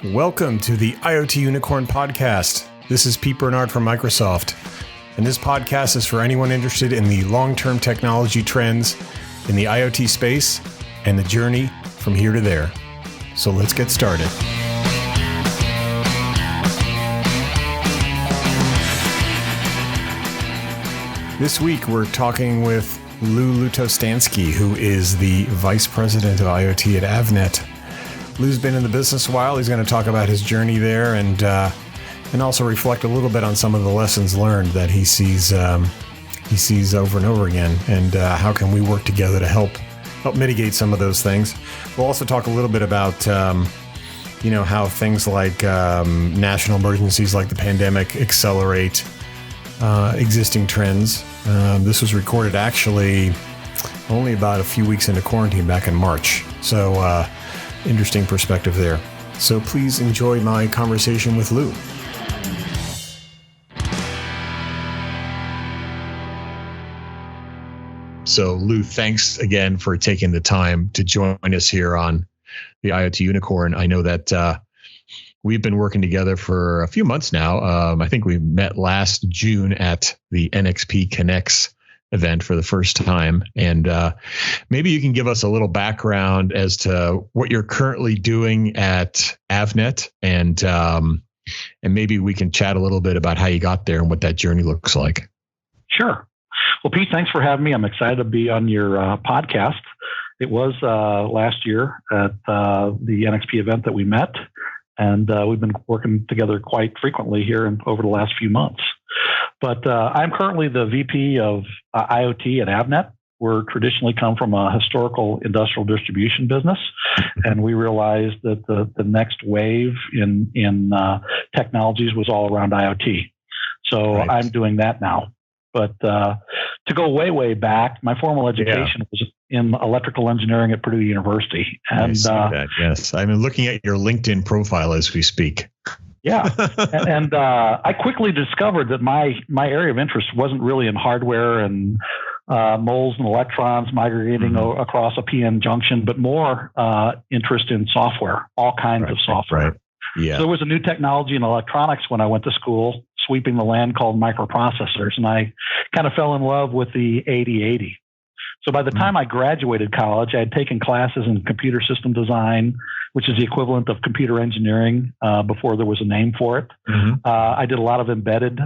Welcome to the IoT Unicorn podcast. This is Pete Bernard from Microsoft, and this podcast is for anyone interested in the long-term technology trends in the IoT space and the journey from here to there. So let's get started. This week, we're talking with Lou Lutostanski, who is the Vice President of IoT at Avnet. Lou's been in the business a while. He's going to talk about his journey there and also reflect a little bit on some of the lessons learned that he sees over and over again, and how can we work together to help mitigate some of those things. We'll also talk a little bit about how things like national emergencies like the pandemic accelerate existing trends. This was recorded actually only about a few weeks into quarantine back in March. So interesting perspective there. So please enjoy my conversation with Lou. So Lou, thanks again for taking the time to join us here on the IoT Unicorn. I know that we've been working together for a few months now. I think we met last June at the NXP Connects event for the first time. And maybe you can give us a little background as to what you're currently doing at Avnet, and maybe we can chat a little bit about how you got there and what that journey looks like. Sure. Well, Pete, thanks for having me. I'm excited to be on your podcast. It was last year at the NXP event that we met, and we've been working together quite frequently here over the last few months. But I'm currently the VP of IoT at Avnet. We're traditionally come from a historical industrial distribution business, and we realized that the next wave in technologies was all around IoT. So right. I'm doing that now. But to go way back, my formal education was in electrical engineering at Purdue University. And I see that, yes. I'm looking at your LinkedIn profile as we speak. Yeah. and I quickly discovered that my area of interest wasn't really in hardware and moles and electrons migrating across a PN junction, but more interest in software, all kinds of software. Right. Yeah. So there was a new technology in electronics when I went to school, sweeping the land, called microprocessors. And I kind of fell in love with the 8080. So by the time I graduated college, I had taken classes in computer system design, which is the equivalent of computer engineering before there was a name for it. I did a lot of embedded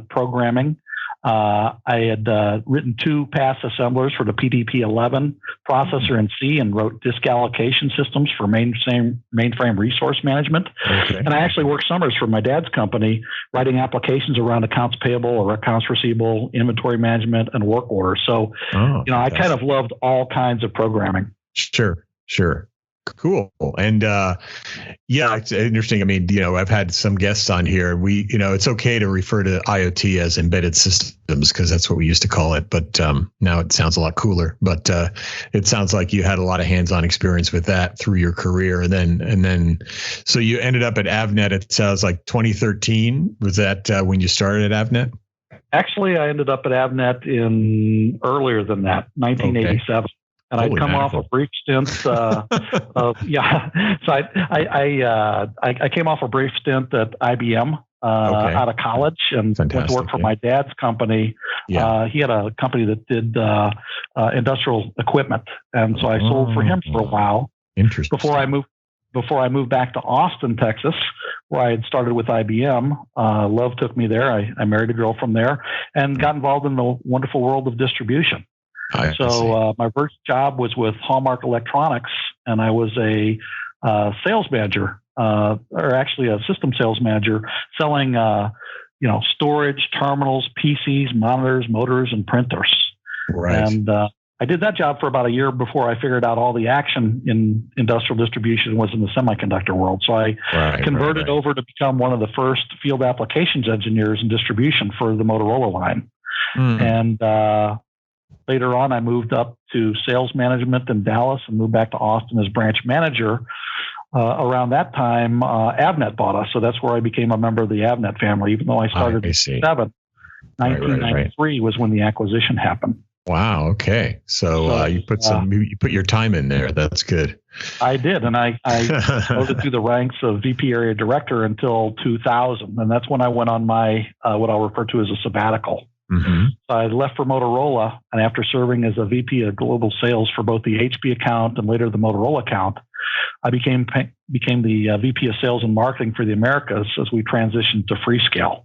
programming. I had written 2 pass assemblers for the PDP-11 processor in C and wrote disk allocation systems for mainframe resource management. Okay. And I actually worked summers for my dad's company writing applications around accounts payable or accounts receivable, inventory management, and work orders. So, I kind of loved all kinds of programming. Sure. Cool. And it's interesting. I mean, I've had some guests on here. It's okay to refer to IoT as embedded systems because that's what we used to call it. But now it sounds a lot cooler. But it sounds like you had a lot of hands-on experience with that through your career. And then so you ended up at Avnet. It sounds like 2013. Was that when you started at Avnet? Actually, I ended up at Avnet earlier than that, 1987. Okay. And I'd come off a brief stint. So I came off a brief stint at IBM out of college and went to work for my dad's company. Yeah. He had a company that did industrial equipment, and so I sold for him for a while. Interesting. Before I moved back to Austin, Texas, where I had started with IBM. Love took me there. I married a girl from there and got involved in the wonderful world of distribution. So my first job was with Hallmark Electronics, and I was a sales manager, or actually a system sales manager, selling storage, terminals, PCs, monitors, motors, and printers. Right. And I did that job for about a year before I figured out all the action in industrial distribution was in the semiconductor world. So I converted over to become one of the first field applications engineers in distribution for the Motorola line. And later on, I moved up to sales management in Dallas and moved back to Austin as branch manager. Around that time, Avnet bought us. So that's where I became a member of the Avnet family, even though I started in 1993 was when the acquisition happened. Wow. Okay. So you put your time in there. That's good. I did, and I floated through the ranks of VP area director until 2000, and that's when I went on my what I'll refer to as a sabbatical. Mm-hmm. So I left for Motorola, and after serving as a VP of global sales for both the HP account and later the Motorola account, I became the VP of sales and marketing for the Americas as we transitioned to Freescale.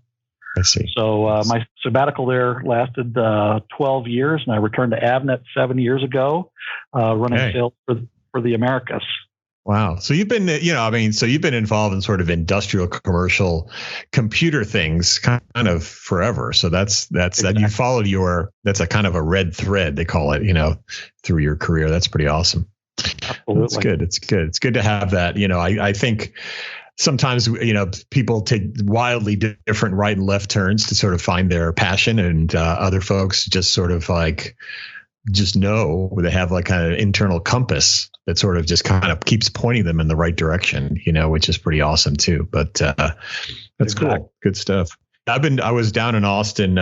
I see. So my sabbatical there lasted 12 years, and I returned to Avnet 7 years ago, running sales for the Americas. Wow. So you've been, you've been involved in sort of industrial, commercial computer things kind of forever. So that's exactly. That you followed that's a kind of a red thread, they call it, through your career. That's pretty awesome. Absolutely. That's good. It's good. It's good to have that. I think sometimes, people take wildly different right and left turns to sort of find their passion, and other folks just sort of just know, they have like kind of internal compass that sort of just kind of keeps pointing them in the right direction, which is pretty awesome too. But that's exactly. Cool. Good stuff. I was down in Austin.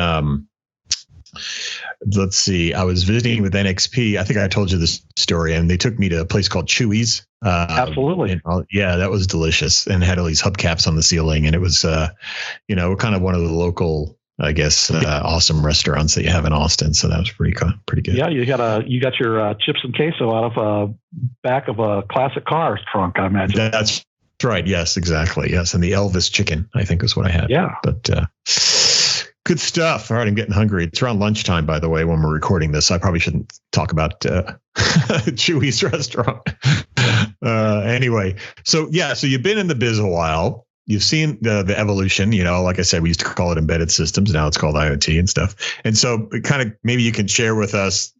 Let's see. I was visiting with NXP. I think I told you this story, and they took me to a place called Chewy's. Absolutely. Yeah, that was delicious, and had all these hubcaps on the ceiling, and it was, kind of one of the local, I guess, awesome restaurants that you have in Austin. So that was pretty good. Yeah, you got your chips and queso out of back of a classic car trunk, I imagine. That's right. Yes, exactly. Yes, and the Elvis chicken, I think, is what I had. Yeah, but good stuff. All right, I'm getting hungry. It's around lunchtime, by the way, when we're recording this. I probably shouldn't talk about Chewy's restaurant. Anyway, so you've been in the biz a while. You've seen the evolution, like I said, we used to call it embedded systems. Now it's called IoT and stuff. And so kind of maybe you can share with us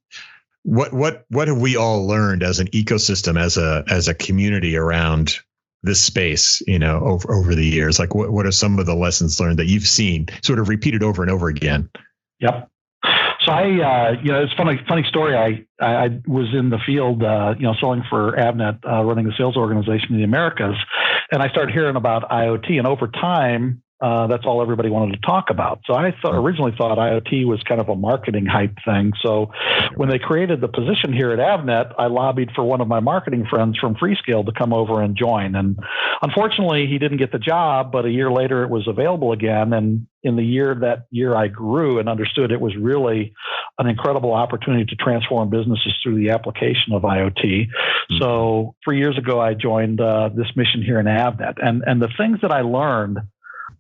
what have we all learned as an ecosystem, as a community around this space, over the years? Like what are some of the lessons learned that you've seen sort of repeated over and over again? Yep. So it's funny story. I was in the field, selling for Avnet, running the sales organization in the Americas, and I started hearing about IoT, and over time, that's all everybody wanted to talk about. So I originally thought IoT was kind of a marketing hype thing. So when they created the position here at Avnet, I lobbied for one of my marketing friends from Freescale to come over and join. And unfortunately, he didn't get the job, but a year later it was available again. And in that year I grew and understood it was really an incredible opportunity to transform businesses through the application of IoT. Mm-hmm. So 3 years ago, I joined this mission here in Avnet. And the things that I learned,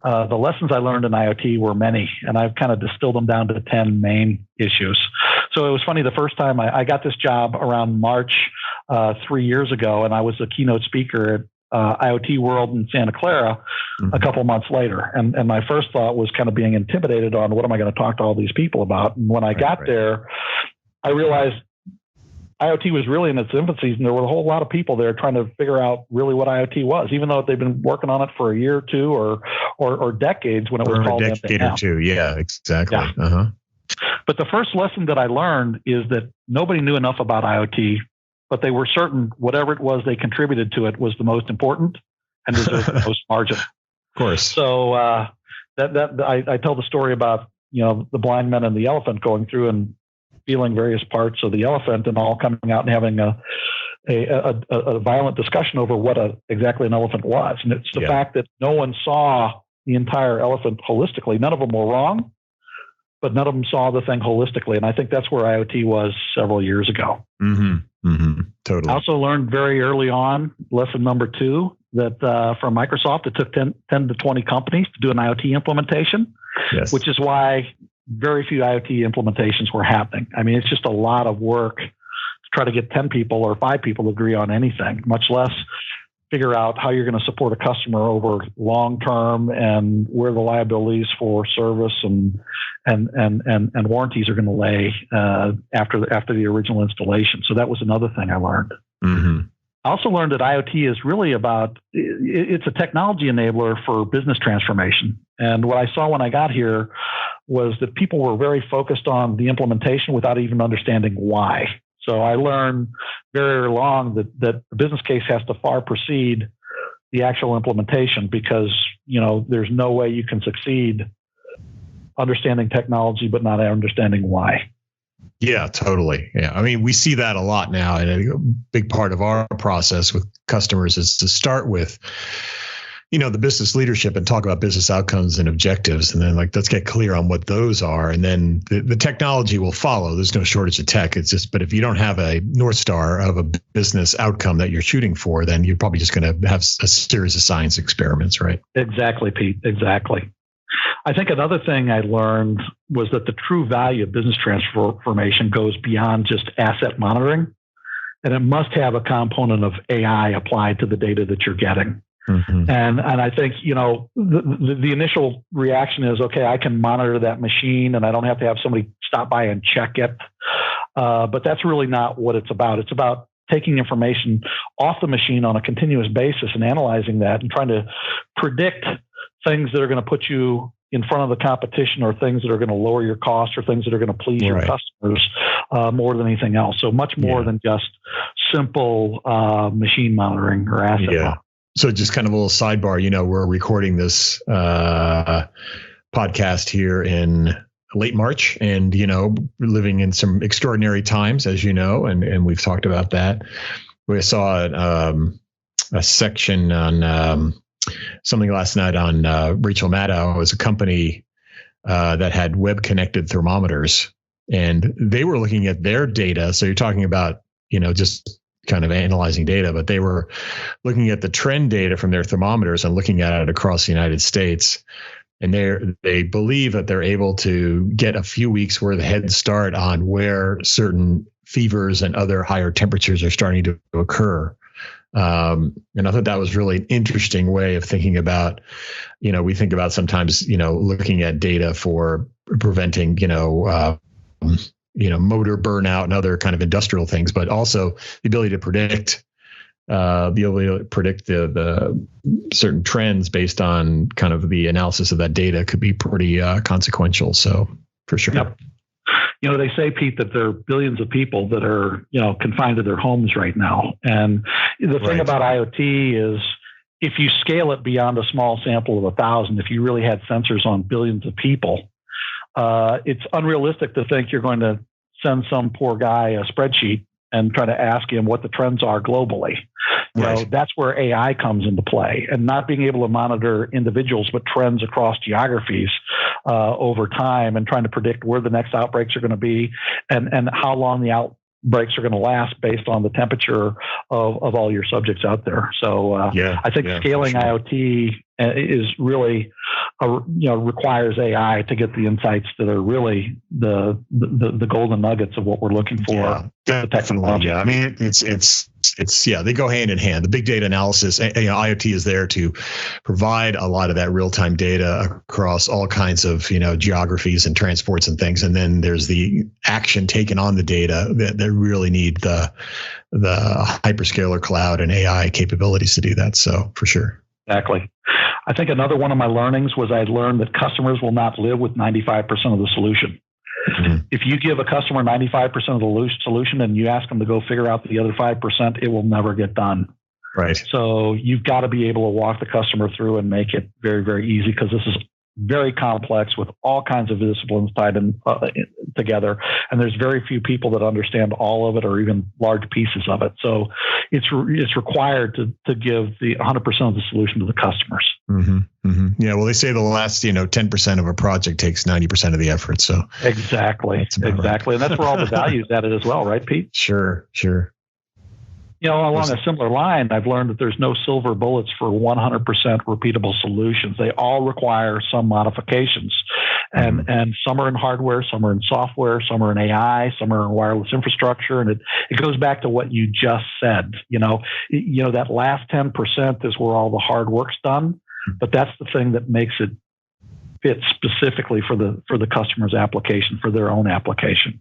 the lessons I learned in IoT were many, and I've kind of distilled them down to 10 main issues. So it was funny, the first time I got this job around March 3 years ago, and I was a keynote speaker at IoT World in Santa Clara a couple months later. And my first thought was kind of being intimidated on what am I going to talk to all these people about? And when I got there, I realized IoT was really in its infancy, and there were a whole lot of people there trying to figure out really what IoT was, even though they've been working on it for a year or two or decades when it was called a decade or two. Yeah, exactly. Yeah. Uh-huh. But the first lesson that I learned is that nobody knew enough about IoT, but they were certain whatever it was they contributed to it was the most important and deserved the most margin. Of course. So I tell the story about the blind men and the elephant going through and feeling various parts of the elephant and all coming out and having a violent discussion over what exactly an elephant was. And it's the fact that no one saw the entire elephant holistically. None of them were wrong, but none of them saw the thing holistically. And I think that's where IoT was several years ago. Mm-hmm. Mm-hmm. Totally. I also learned very early on, lesson number 2, that from Microsoft, it took 10 to 20 companies to do an IoT implementation, which is why very few IoT implementations were happening. I mean, it's just a lot of work to try to get 10 people or 5 people to agree on anything, much less figure out how you're going to support a customer over long term and where the liabilities for service and warranties are going to lay after the original installation. So that was another thing I learned. Mm-hmm. I also learned that IoT is really it's a technology enabler for business transformation. And what I saw when I got here was that people were very focused on the implementation without even understanding why. So I learned very early on that the business case has to far precede the actual implementation, because there's no way you can succeed understanding technology but not understanding why. Yeah, totally. Yeah. I mean, we see that a lot now. And a big part of our process with customers is to start with, the business leadership and talk about business outcomes and objectives. And then let's get clear on what those are. And then the technology will follow. There's no shortage of tech. It's just, but if you don't have a North Star of a business outcome that you're shooting for, then you're probably just going to have a series of science experiments, right? Exactly, Pete. Exactly. I think another thing I learned was that the true value of business transformation goes beyond just asset monitoring, and it must have a component of AI applied to the data that you're getting. Mm-hmm. And I think, the initial reaction is, okay, I can monitor that machine and I don't have to have somebody stop by and check it. But that's really not what it's about. It's about taking information off the machine on a continuous basis and analyzing that and trying to predict things that are going to put you in front of the competition, or things that are going to lower your costs, or things that are going to please your customers more than anything else. So much more than just simple machine monitoring or asset monitoring. So just kind of a little sidebar, we're recording this podcast here in late March, and, we're living in some extraordinary times, as you know, and we've talked about that. We saw a section on something last night on Rachel Maddow. It was a company that had web connected thermometers, and they were looking at their data. So you're talking about, just kind of analyzing data, but they were looking at the trend data from their thermometers and looking at it across the United States. And they believe that they're able to get a few weeks worth of head start on where certain fevers and other higher temperatures are starting to occur. And I thought that was really an interesting way of thinking about, we think about sometimes, looking at data for preventing, motor burnout and other kind of industrial things, but also the ability to predict, the certain trends based on kind of the analysis of that data could be pretty consequential. So for sure. Yep. They say, Pete, that there are billions of people that are, confined to their homes right now. And the thing about IoT is, if you scale it beyond a small sample of 1,000, if you really had sensors on billions of people, it's unrealistic to think you're going to send some poor guy a spreadsheet and try to ask him what the trends are globally. That's where AI comes into play, and not being able to monitor individuals, but trends across geographies over time, and trying to predict where the next outbreaks are going to be and how long the outbreaks are going to last based on the temperature of all your subjects out there. So I think scaling IoT is really, requires AI to get the insights that are really the golden nuggets of what we're looking for. Yeah, the technology. Yeah, I mean, it's they go hand in hand. The big data analysis, IoT is there to provide a lot of that real-time data across all kinds of, geographies and transports and things. And then there's the action taken on the data that really need the hyperscaler cloud and AI capabilities to do that. So for sure. Exactly. I think another one of my learnings was I learned that customers will not live with 95% of the solution. Mm-hmm. If you give a customer 95% of the solution and you ask them to go figure out the other 5%, it will never get done. Right. So you've got to be able to walk the customer through and make it very, very easy, because this is very complex with all kinds of disciplines tied in together. And there's very few people that understand all of it or even large pieces of it. So it's required to give the 100% of the solution to the customers. Mm-hmm. Mm-hmm. Yeah. Well, they say the last, 10% of a project takes 90% of the effort. So exactly. Right. And that's where all the value is added as well. Right, Pete? Sure. Along a similar line, I've learned that there's no silver bullets for 100% repeatable solutions. They all require some modifications. And some are in hardware, some are in software, some are in AI, some are in wireless infrastructure. And it goes back to what you just said. That last 10% is where all the hard work's done, but that's the thing that makes it fit specifically for the customer's application, for their own application.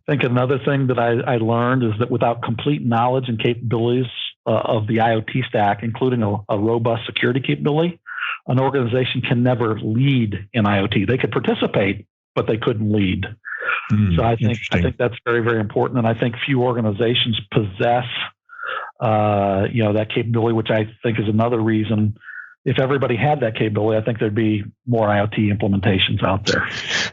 I think another thing that I learned is that without complete knowledge and capabilities of the IoT stack, including a robust security capability, an organization can never lead in IoT. They could participate, but they couldn't lead. So I think that's very, very important. And I think few organizations possess that capability, which I think is another reason if everybody had that capability, I think there'd be more IoT implementations out there.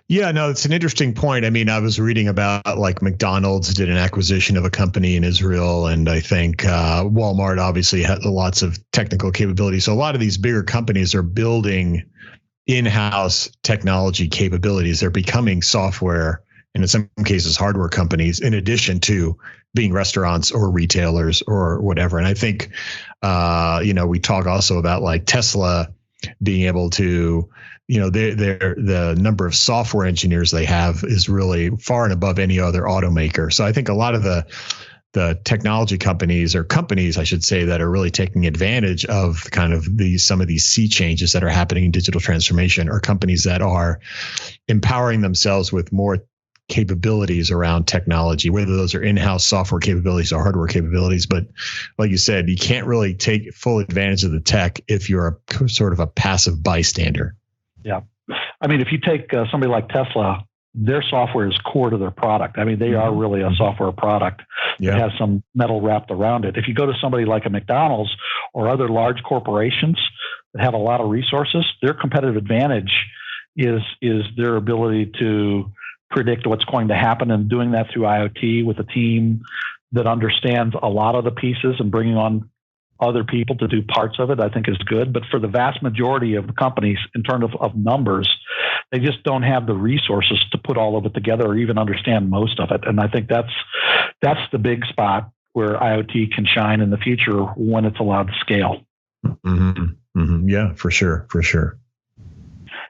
Yeah, no, it's an interesting point. I mean, I was reading about like McDonald's did an acquisition of a company in Israel, and I think Walmart obviously has lots of technical capabilities. So a lot of these bigger companies are building in-house technology capabilities. They're becoming software and in some cases hardware companies, in addition to being restaurants or retailers or whatever. And I think, we talk also about like Tesla being able to, the number of software engineers they have is really far and above any other automaker. So I think a lot of the technology companies, or companies, I should say, that are really taking advantage of kind of some of these sea changes that are happening in digital transformation, are companies that are empowering themselves with more capabilities around technology, whether those are in-house software capabilities or hardware capabilities. But like you said, you can't really take full advantage of the tech if you're a sort of a passive bystander. Yeah. I mean, if you take somebody like Tesla, their software is core to their product. I mean, they are really a software product that has some metal wrapped around it. If you go to somebody like a McDonald's or other large corporations that have a lot of resources, their competitive advantage is their ability to predict what's going to happen, and doing that through IoT with a team that understands a lot of the pieces, and bringing on other people to do parts of it, I think is good. But for the vast majority of the companies, in terms of numbers, they just don't have the resources to put all of it together or even understand most of it. And I think that's the big spot where IoT can shine in the future when it's allowed to scale. Mm-hmm. Mm-hmm. Yeah, for sure. For sure.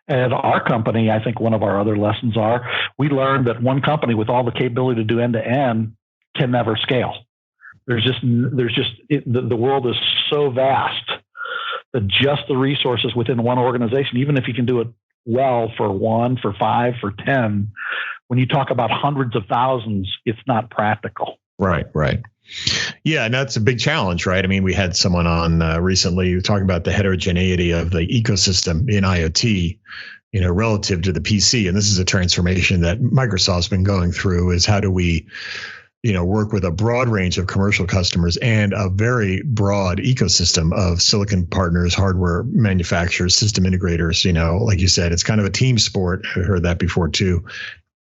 At our company, I think one of our other lessons are we learned that one company with all the capability to do end to end can never scale. The world is so vast that just the resources within one organization, even if you can do it well for 1, for 5, for 10, when you talk about hundreds of thousands, it's not practical. Right. Yeah, and that's a big challenge, right? I mean, we had someone on recently talking about the heterogeneity of the ecosystem in IoT, relative to the PC. And this is a transformation that Microsoft's been going through, is how do we, work with a broad range of commercial customers and a very broad ecosystem of silicon partners, hardware manufacturers, system integrators. Like you said, it's kind of a team sport. I heard that before too.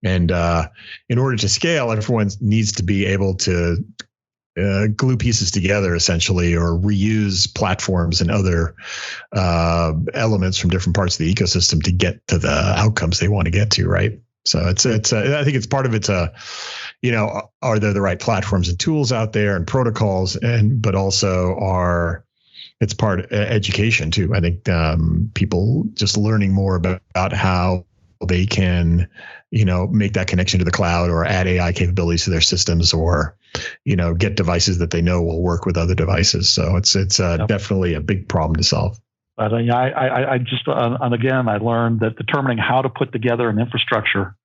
And in order to scale, everyone needs to be able to glue pieces together, essentially, or reuse platforms and other elements from different parts of the ecosystem to get to the outcomes they want to get to, right? So I think it's part of it's are there the right platforms and tools out there and protocols, but also it's part of education too. I think people just learning more about how they can, make that connection to the cloud, or add AI capabilities to their systems, or, get devices that they know will work with other devices. So it's definitely a big problem to solve. But I just, and again, I learned that determining how to put together an infrastructure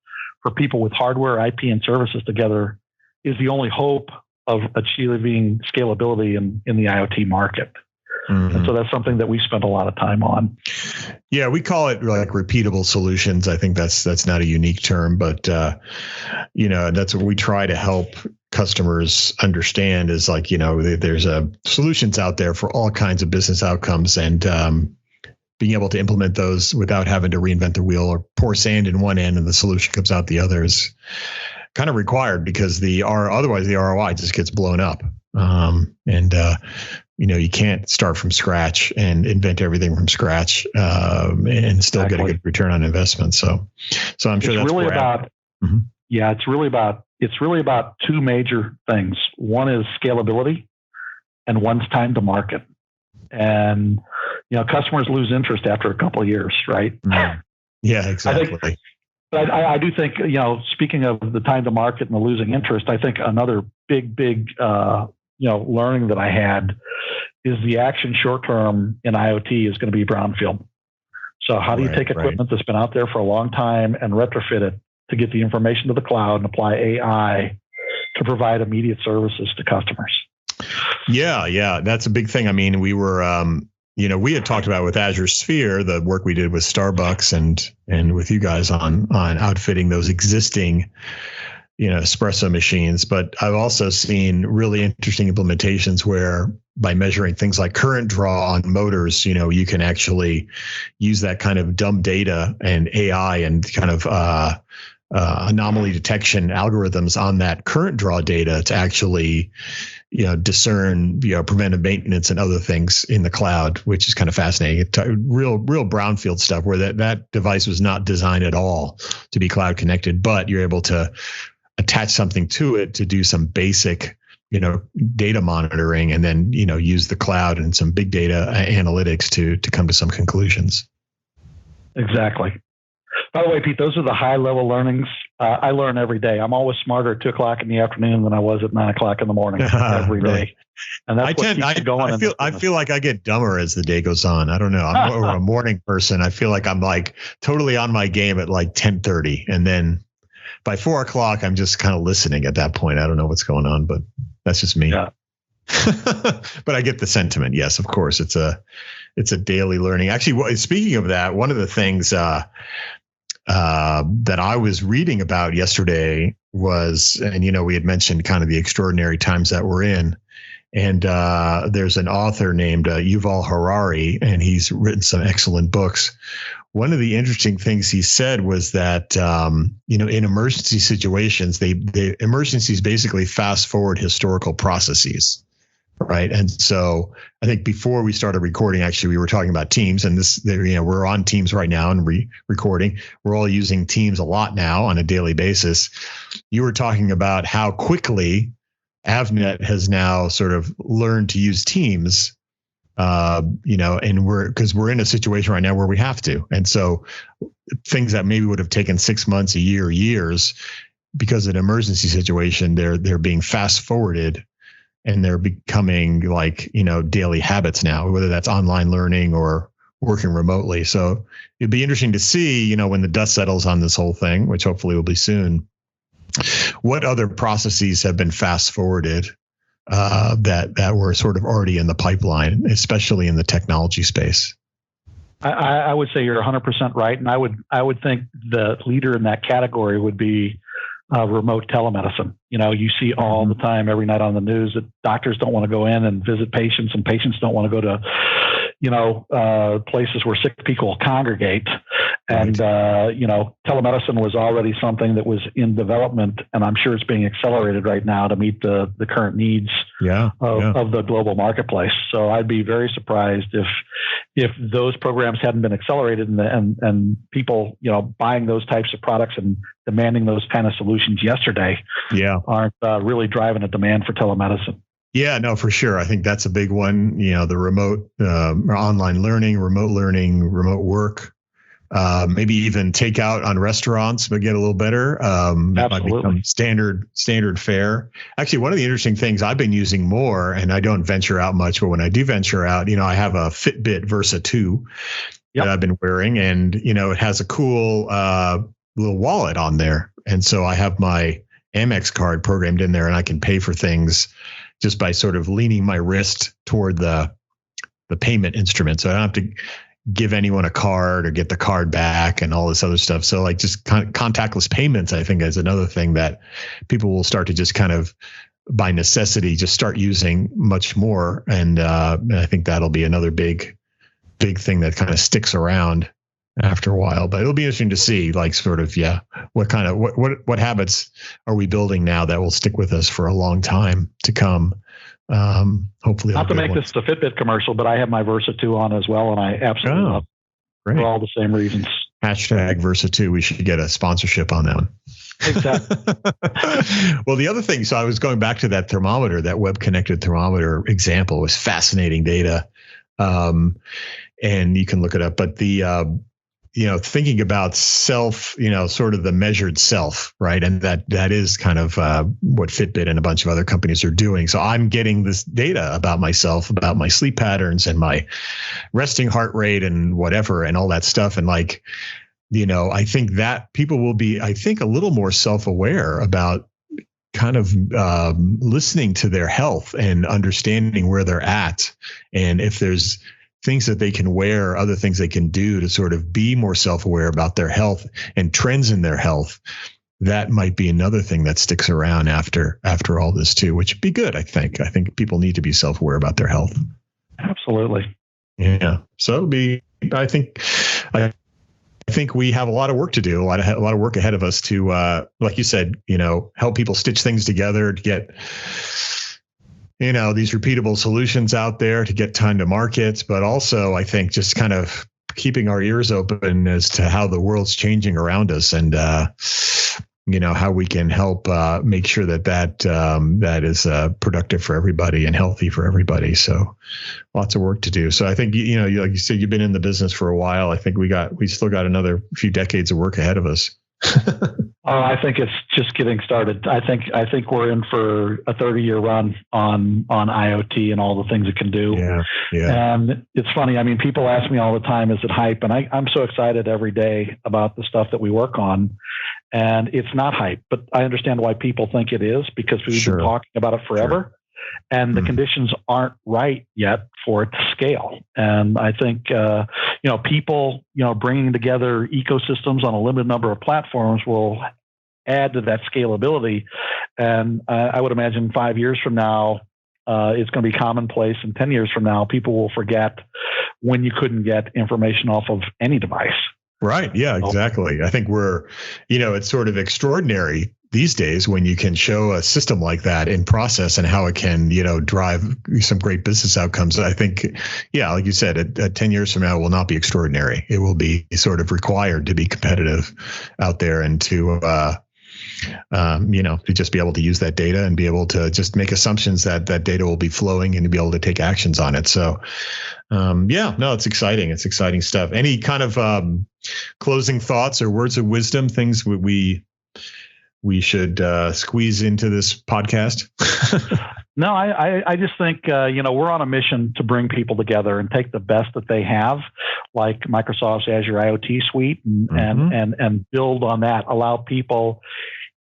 for people with hardware, IP, and services together is the only hope of achieving scalability in the IoT market. Mm-hmm. And so that's something that we spent a lot of time on. Yeah, we call it like repeatable solutions. I think that's not a unique term, but that's what we try to help customers understand, is like, there's solutions out there for all kinds of business outcomes, and being able to implement those without having to reinvent the wheel or pour sand in one end and the solution comes out the other is kind of required, because otherwise the ROI just gets blown up. You can't start from scratch and invent everything from scratch and still get a good return on investment. So I'm sure that's really about. Mm-hmm. Yeah, it's really about two major things. One is scalability, and one's time to market. And customers lose interest after a couple of years, right? Mm-hmm. Yeah, exactly. I do think, speaking of the time to market and the losing interest, I think another big learning that I had is the action short term in IoT is going to be brownfield. So how do you take equipment that's been out there for a long time and retrofit it to get the information to the cloud and apply AI to provide immediate services to customers? Yeah, that's a big thing. I mean, we were, we had talked about with Azure Sphere, the work we did with Starbucks and with you guys on outfitting those existing, espresso machines. But I've also seen really interesting implementations where by measuring things like current draw on motors, you can actually use that kind of dumb data and AI and kind of anomaly detection algorithms on that current draw data to actually, discern, preventive maintenance and other things in the cloud, which is kind of fascinating. Real brownfield stuff where that device was not designed at all to be cloud connected, but you're able to attach something to it to do some basic, data monitoring, and then, use the cloud and some big data analytics to come to some conclusions. Exactly. By the way, Pete, those are the high level learnings. I learn every day. I'm always smarter at 2:00 in the afternoon than I was at 9:00 in the morning every really? day. And that's what keeps me going. I feel like I get dumber as the day goes on. I don't know. I'm more a morning person. I feel like I'm like totally on my game at like 10:30. And then by 4:00, I'm just kind of listening at that point. I don't know what's going on, but that's just me. Yeah. But I get the sentiment. Yes, of course. It's a daily learning. Actually, speaking of that, one of the things that I was reading about yesterday was, and we had mentioned kind of the extraordinary times that we're in. And there's an author named Yuval Harari, and he's written some excellent books. One of the interesting things he said was that, in emergency situations, the emergencies basically fast forward historical processes. Right. And so I think before we started recording, actually, we were talking about Teams, and we're on Teams right now and recording. We're all using Teams a lot now on a daily basis. You were talking about how quickly Avnet has now sort of learned to use Teams, and because we're in a situation right now where we have to. And so things that maybe would have taken 6 months, a year, years, because of an emergency situation, they're being fast forwarded. And they're becoming like, daily habits now, whether that's online learning or working remotely. So it'd be interesting to see, when the dust settles on this whole thing, which hopefully will be soon, what other processes have been fast forwarded that were sort of already in the pipeline, especially in the technology space. I would say you're 100% right. And I would think the leader in that category would be remote telemedicine. You see all the time, every night on the news, that doctors don't want to go in and visit patients, and patients don't want to go to, places where sick people congregate. And, telemedicine was already something that was in development, and I'm sure it's being accelerated right now to meet the current needs of the global marketplace. So I'd be very surprised if those programs hadn't been accelerated and people, buying those types of products and demanding those kind of solutions yesterday aren't really driving a demand for telemedicine. Yeah, no, for sure. I think that's a big one. The remote online learning, remote work, maybe even takeout on restaurants, but get a little better. That might become standard fare. Actually, one of the interesting things I've been using more, and I don't venture out much, but when I do venture out, I have a Fitbit Versa 2 that I've been wearing, and it has a cool little wallet on there, and so I have my Amex card programmed in there, and I can pay for things just by sort of leaning my wrist toward the payment instrument. So I don't have to give anyone a card or get the card back and all this other stuff. So like just contactless payments, I think, is another thing that people will start to just kind of by necessity just start using much more. And I think that'll be another big thing that kind of sticks around after a while. But it'll be interesting to see, like, sort of, what habits are we building now that will stick with us for a long time to come. Hopefully, not to make this a Fitbit commercial, but I have my Versa 2 on as well, and I absolutely love it for all the same reasons. Hashtag Versa 2. We should get a sponsorship on that one. Exactly. Well, the other thing, so I was going back to that thermometer, that web connected thermometer example, was fascinating data. And you can look it up, but thinking about self, sort of the measured self, right? And that is kind of what Fitbit and a bunch of other companies are doing. So I'm getting this data about myself, about my sleep patterns and my resting heart rate and whatever, and all that stuff. And like, I think that people will be, a little more self-aware about kind of listening to their health and understanding where they're at. And if there's things that they can wear, other things they can do to sort of be more self-aware about their health and trends in their health, that might be another thing that sticks around after all this too, which would be good. I think people need to be self-aware about their health. Absolutely. Yeah. So I think we have a lot of work to do, a lot of work ahead of us to, like you said, help people stitch things together to get, these repeatable solutions out there to get time to market. But also, I think just kind of keeping our ears open as to how the world's changing around us, and how we can help make sure that is productive for everybody and healthy for everybody. So lots of work to do. So I think, like you said, you've been in the business for a while. I think we still got another few decades of work ahead of us. I think it's just getting started. I think we're in for a 30-year run on IoT and all the things it can do. Yeah. And it's funny. I mean, people ask me all the time, is it hype? And I'm so excited every day about the stuff that we work on. And it's not hype, but I understand why people think it is, because we've been talking about it forever. Sure. And the conditions aren't right yet for it to scale. And I think, people, bringing together ecosystems on a limited number of platforms will add to that scalability. And I would imagine 5 years from now, it's going to be commonplace. And 10 years from now, people will forget when you couldn't get information off of any device. Right. Yeah, exactly. I think it's sort of extraordinary these days when you can show a system like that in process and how it can, drive some great business outcomes. I think, like you said, 10 years from now, it will not be extraordinary. It will be sort of required to be competitive out there and to just be able to use that data and be able to just make assumptions that data will be flowing and to be able to take actions on it. So, it's exciting. It's exciting stuff. Any kind of closing thoughts or words of wisdom, things we should squeeze into this podcast? No, I just think, we're on a mission to bring people together and take the best that they have, like Microsoft's Azure IoT suite, and build on that, allow people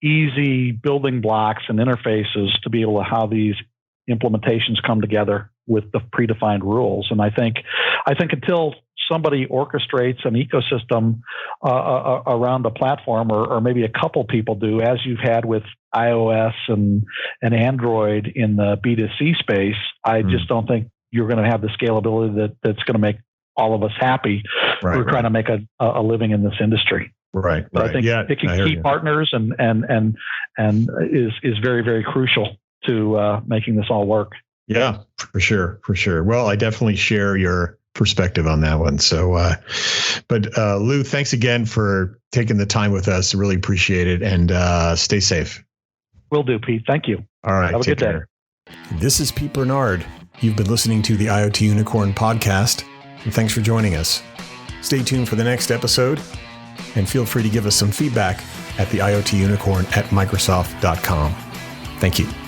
easy building blocks and interfaces to be able to how these implementations come together with the predefined rules. And I think until somebody orchestrates an ecosystem around a platform, or maybe a couple people do, as you've had with iOS and Android in the B2C space, I just don't think you're going to have the scalability that's going to make all of us happy. Right, We're trying to make a living in this industry. Right. But I think picking key partners and is very, very crucial to making this all work. Yeah, for sure. Well, I definitely share your perspective on that one. So, but Lou, thanks again for taking the time with us. Really appreciate it, and stay safe. Will do, Pete. Thank you. All right. Have a good day. This is Pete Bernard. You've been listening to the IoT Unicorn podcast, and thanks for joining us. Stay tuned for the next episode, and feel free to give us some feedback at the IoT Unicorn at Microsoft.com. Thank you.